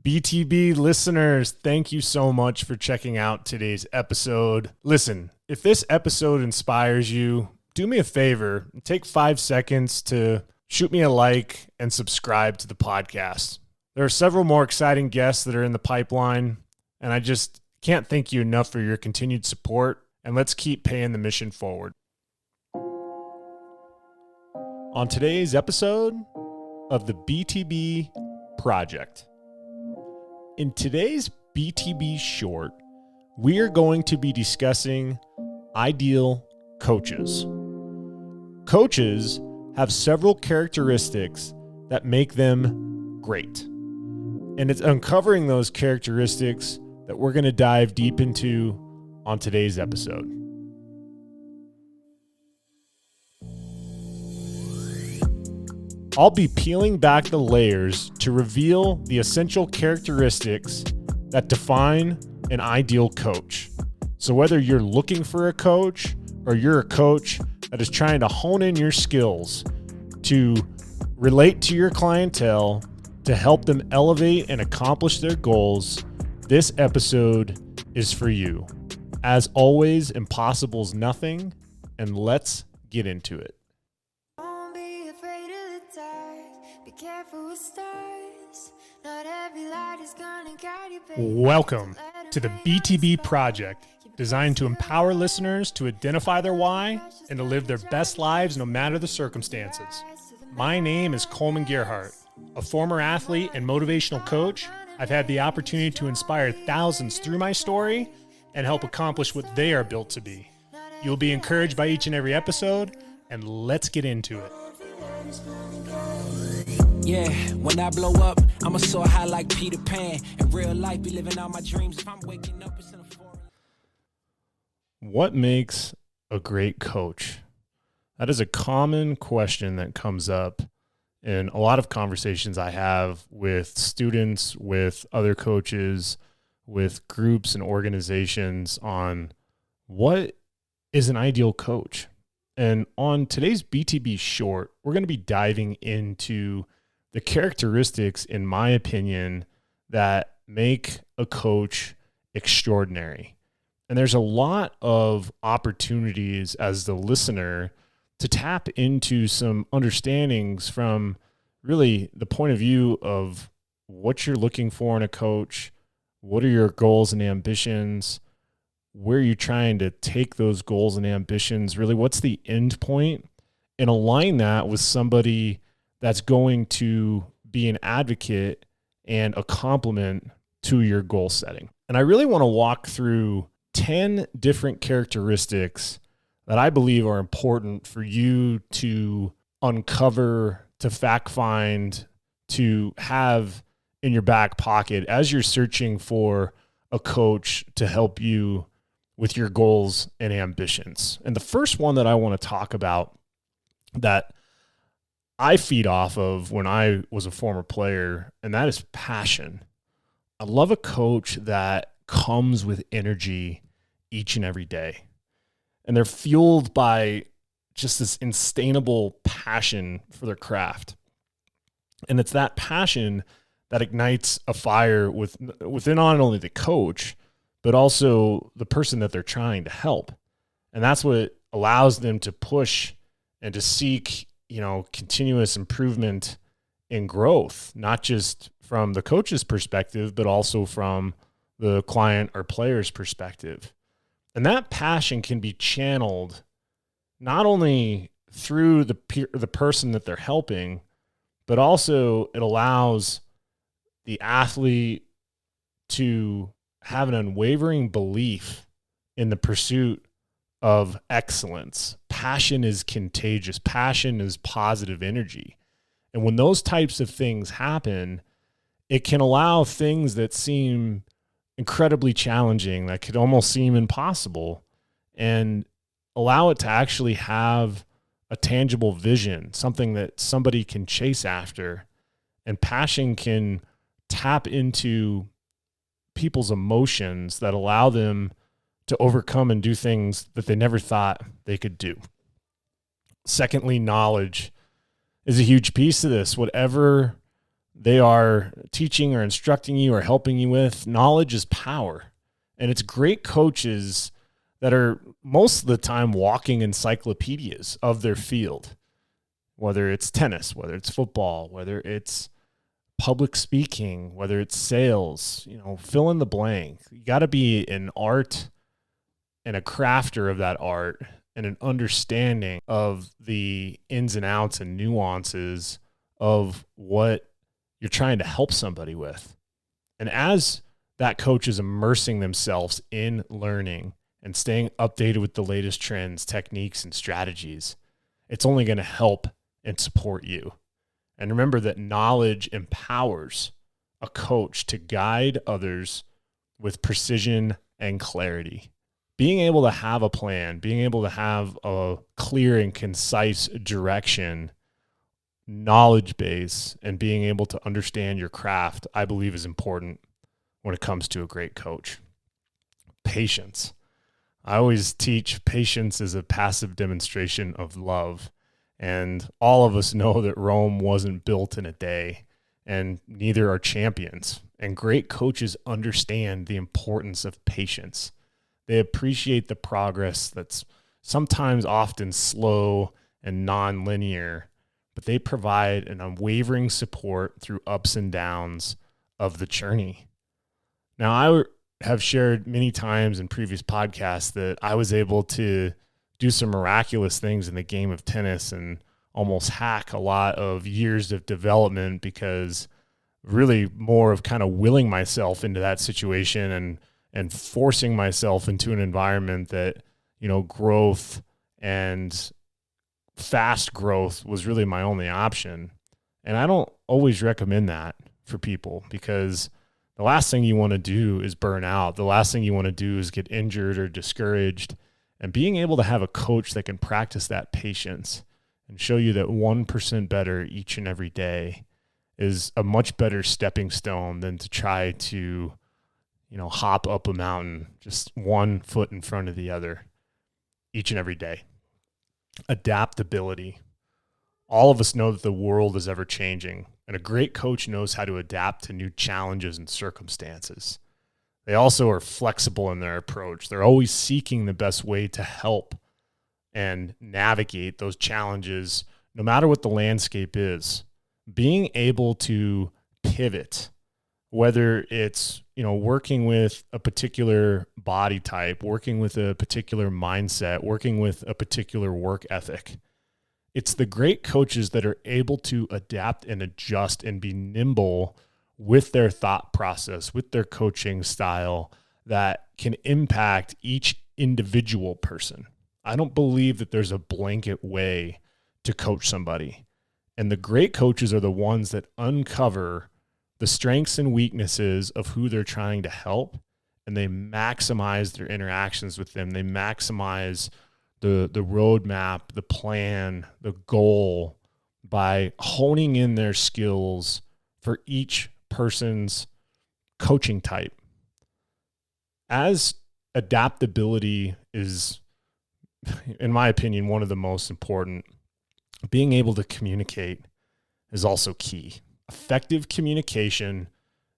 BTB listeners, thank you so much for checking out today's episode. Listen, if this episode inspires you, do me a favor, take 5 seconds to shoot me a like and subscribe to the podcast. There are several more exciting guests that are in the pipeline, and I just can't thank you enough for your continued support, and let's keep paying the mission forward. On today's episode of the BTB Project. In today's BTB Short, we are going to be discussing ideal coaches. Coaches have several characteristics that make them great. And it's uncovering those characteristics that we're going to dive deep into on today's episode. I'll be peeling back the layers to reveal the essential characteristics that define an ideal coach. So whether you're looking for a coach or you're a coach that is trying to hone in your skills to relate to your clientele, to help them elevate and accomplish their goals, this episode is for you. As always, impossible's nothing, and let's get into it. Welcome to the BTB Project, designed to empower listeners to identify their why and to live their best lives no matter the circumstances. My name is Coleman Gerhardt, a former athlete and motivational coach. I've had the opportunity to inspire thousands through my story and help accomplish what they are built to be. You'll be encouraged by each and every episode, and let's get into it. Yeah, when I blow up, I'ma soar high like Peter Pan. In real life, be living out my dreams. If I'm waking up, it's in a foreign. What makes a great coach? That is a common question that comes up in a lot of conversations I have with students, with other coaches, with groups and organizations on what is an ideal coach. And on today's BTB Short, we're going to be diving into the characteristics, in my opinion, that make a coach extraordinary. And there's a lot of opportunities as the listener to tap into some understandings from really the point of view of what you're looking for in a coach, what are your goals and ambitions, where are you trying to take those goals and ambitions, really what's the end point, and align that with somebody that's going to be an advocate and a complement to your goal setting. And I really want to walk through 10 different characteristics that I believe are important for you to uncover, to fact find, to have in your back pocket as you're searching for a coach to help you with your goals and ambitions. And the first one that I want to talk about that I feed off of when I was a former player, and that is passion. I love a coach that comes with energy each and every day. And they're fueled by just this unstainable passion for their craft. And it's that passion that ignites a fire within not only the coach, but also the person that they're trying to help. And that's what allows them to push and to seek, continuous improvement and growth, not just from the coach's perspective, but also from the client or player's perspective. And that passion can be channeled not only through the person that they're helping, but also it allows the athlete to have an unwavering belief in the pursuit of excellence. Passion is contagious. Passion is positive energy. And when those types of things happen, it can allow things that seem incredibly challenging, that could almost seem impossible, and allow it to actually have a tangible vision, something that somebody can chase after. And passion can tap into people's emotions that allow them to overcome and do things that they never thought they could do. Secondly, knowledge is a huge piece of this. Whatever they are teaching or instructing you or helping you with. Knowledge is power. And it's great coaches that are most of the time walking encyclopedias of their field, whether it's tennis, whether it's football, whether it's public speaking, whether it's sales, fill in the blank. You got to be an art and a crafter of that art and an understanding of the ins and outs and nuances of what you're trying to help somebody with. And as that coach is immersing themselves in learning and staying updated with the latest trends, techniques, and strategies, it's only going to help and support you. And remember that knowledge empowers a coach to guide others with precision and clarity. Being able to have a plan, being able to have a clear and concise direction, knowledge base, and being able to understand your craft, I believe is important when it comes to a great coach. Patience. I always teach patience is a passive demonstration of love. And all of us know that Rome wasn't built in a day, and neither are champions. And great coaches understand the importance of patience. They appreciate the progress that's sometimes often slow and non-linear, but they provide an unwavering support through ups and downs of the journey. Now, I have shared many times in previous podcasts that I was able to do some miraculous things in the game of tennis and almost hack a lot of years of development, because really more of kind of willing myself into that situation and forcing myself into an environment that, growth and fast growth was really my only option. And I don't always recommend that for people, because the last thing you want to do is burn out. The last thing you want to do is get injured or discouraged. And being able to have a coach that can practice that patience and show you that 1% better each and every day is a much better stepping stone than to try to, hop up a mountain just one foot in front of the other each and every day. Adaptability. All of us know that the world is ever changing, and a great coach knows how to adapt to new challenges and circumstances. They also are flexible in their approach. They're always seeking the best way to help and navigate those challenges, no matter what the landscape is. Being able to pivot, whether it's, working with a particular body type, working with a particular mindset, working with a particular work ethic. It's the great coaches that are able to adapt and adjust and be nimble with their thought process, with their coaching style, that can impact each individual person. I don't believe that there's a blanket way to coach somebody. And the great coaches are the ones that uncover the strengths and weaknesses of who they're trying to help, and they maximize their interactions with them. They maximize the roadmap, the plan, the goal by honing in their skills for each person's coaching type. As adaptability is, in my opinion, one of the most important, being able to communicate is also key. Effective communication,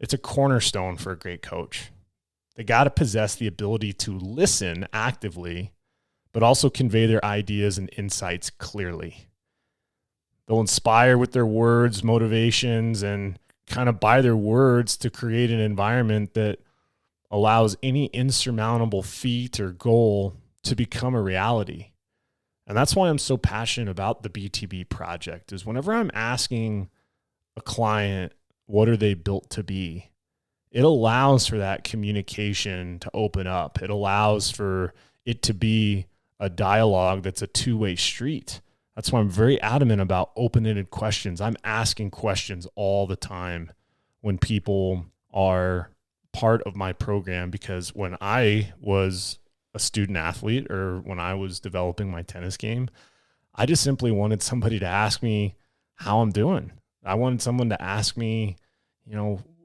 it's a cornerstone for a great coach. They got to possess the ability to listen actively, but also convey their ideas and insights clearly. They'll inspire with their words, motivations, and kind of by their words to create an environment that allows any insurmountable feat or goal to become a reality. And that's why I'm so passionate about the BTB project, is whenever I'm asking a client, what are they built to be? It allows for that communication to open up. It allows for it to be a dialogue that's a two-way street. That's why I'm very adamant about open-ended questions. I'm asking questions all the time when people are part of my program, because when I was a student athlete or when I was developing my tennis game, I just simply wanted somebody to ask me how I'm doing. I wanted someone to ask me,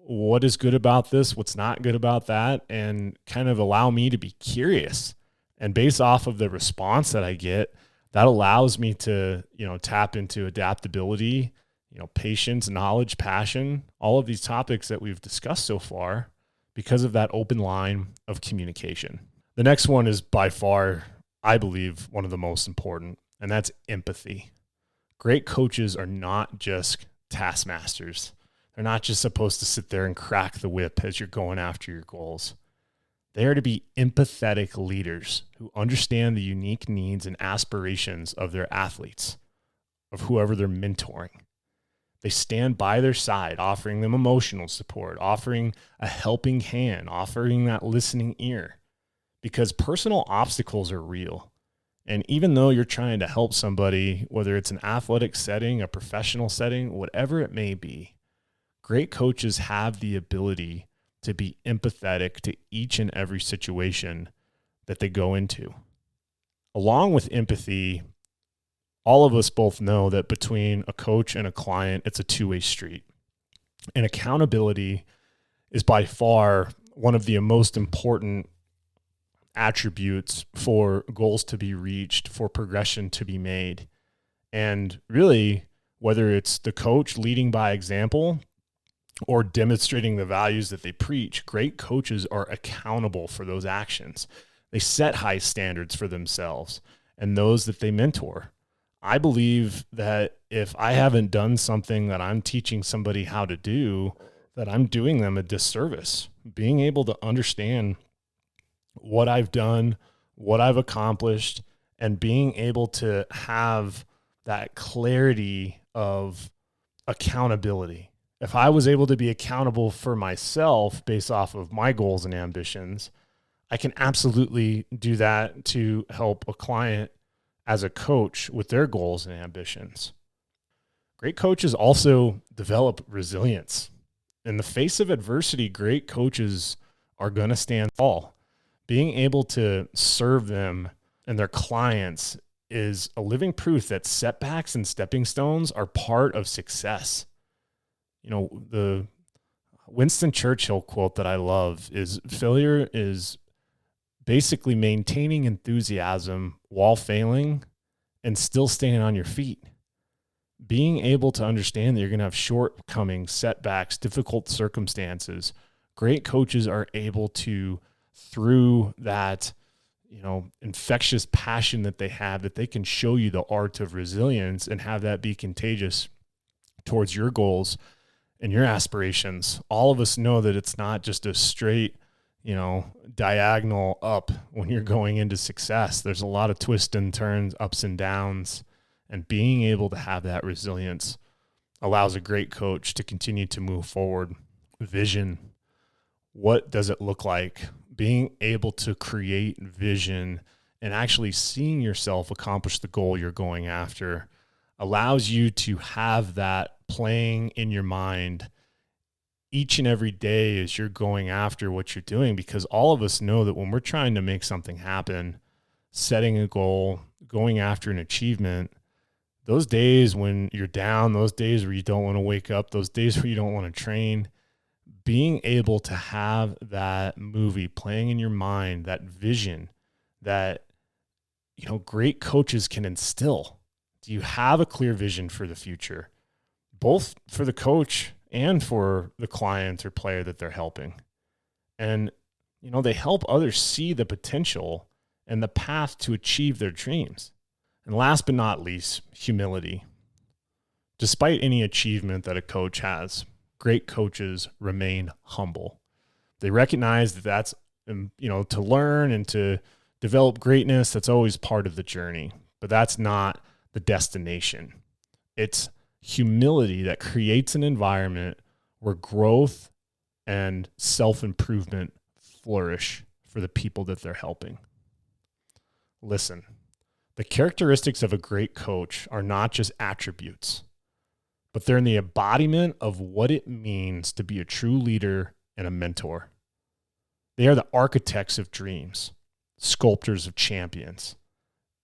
what is good about this? What's not good about that? And kind of allow me to be curious. And based off of the response that I get, that allows me to, tap into adaptability, patience, knowledge, passion, all of these topics that we've discussed so far because of that open line of communication. The next one is by far, I believe, one of the most important, and that's empathy. Great coaches are not just taskmasters. They're not just supposed to sit there and crack the whip as you're going after your goals. They are to be empathetic leaders who understand the unique needs and aspirations of their athletes, of whoever they're mentoring. They stand by their side, offering them emotional support, offering a helping hand, offering that listening ear, because personal obstacles are real. And even though you're trying to help somebody, whether it's an athletic setting, a professional setting, whatever it may be, great coaches have the ability to be empathetic to each and every situation that they go into. Along with empathy, all of us both know that between a coach and a client, it's a two-way street. And accountability is by far one of the most important attributes for goals to be reached, for progression to be made. And really, whether it's the coach leading by example or demonstrating the values that they preach, great coaches are accountable for those actions. They set high standards for themselves and those that they mentor. I believe that if I haven't done something that I'm teaching somebody how to do, that I'm doing them a disservice. Being able to understand what I've done, what I've accomplished, and being able to have that clarity of accountability. If I was able to be accountable for myself based off of my goals and ambitions, I can absolutely do that to help a client as a coach with their goals and ambitions. Great coaches also develop resilience. In the face of adversity, great coaches are going to stand tall. Being able to serve them and their clients is a living proof that setbacks and stepping stones are part of success. The Winston Churchill quote that I love is, failure is basically maintaining enthusiasm while failing and still staying on your feet. Being able to understand that you're going to have shortcomings, setbacks, difficult circumstances. Great coaches are able to, through that, infectious passion that they have, that they can show you the art of resilience and have that be contagious towards your goals and your aspirations. All of us know that it's not just a straight, diagonal up when you're going into success. There's a lot of twists and turns, ups and downs, and being able to have that resilience allows a great coach to continue to move forward. Vision. What does it look like? Being able to create vision and actually seeing yourself accomplish the goal you're going after allows you to have that playing in your mind each and every day as you're going after what you're doing, because all of us know that when we're trying to make something happen, setting a goal, going after an achievement, those days when you're down, those days where you don't want to wake up, those days where you don't want to train, being able to have that movie playing in your mind, that vision that, great coaches can instill. Do you have a clear vision for the future, both for the coach and for the client or player that they're helping? And, they help others see the potential and the path to achieve their dreams. And last but not least, humility. Despite any achievement that a coach has, great coaches remain humble. They recognize that that's, to learn and to develop greatness, that's always part of the journey, but that's not the destination. It's humility that creates an environment where growth and self-improvement flourish for the people that they're helping. Listen, the characteristics of a great coach are not just attributes, but they're in the embodiment of what it means to be a true leader and a mentor. They are the architects of dreams, sculptors of champions,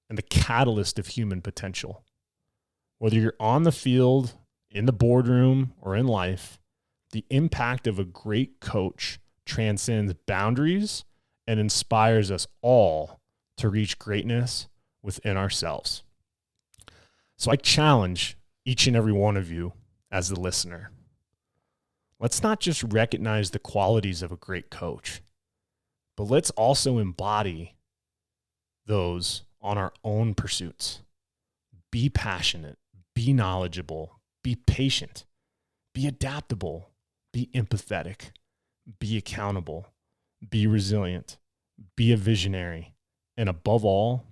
and the catalyst of human potential. Whether you're on the field, in the boardroom, or in life, the impact of a great coach transcends boundaries and inspires us all to reach greatness within ourselves. So I challenge each and every one of you as the listener. Let's not just recognize the qualities of a great coach, but let's also embody those on our own pursuits. Be passionate, be knowledgeable, be patient, be adaptable, be empathetic, be accountable, be resilient, be a visionary, and above all,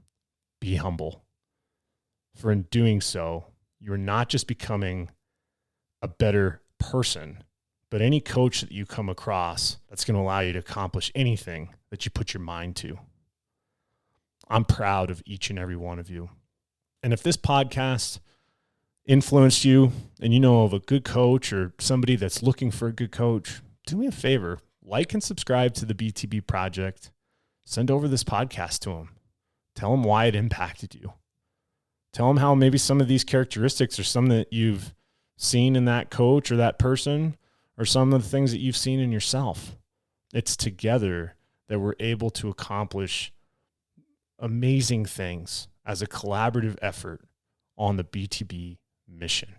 be humble. For in doing so, you're not just becoming a better person, but any coach that you come across that's going to allow you to accomplish anything that you put your mind to. I'm proud of each and every one of you. And if this podcast influenced you and you know of a good coach or somebody that's looking for a good coach, do me a favor, like and subscribe to the BTB Project. Send over this podcast to them. Tell them why it impacted you. Tell them how maybe some of these characteristics are some that you've seen in that coach or that person, or some of the things that you've seen in yourself. It's together that we're able to accomplish amazing things as a collaborative effort on the BTB mission.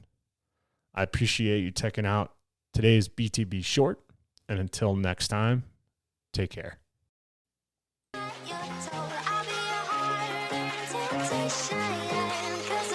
I appreciate you checking out today's BTB short, and until next time, take care. You're told I'll be your heart, temptation, 'cause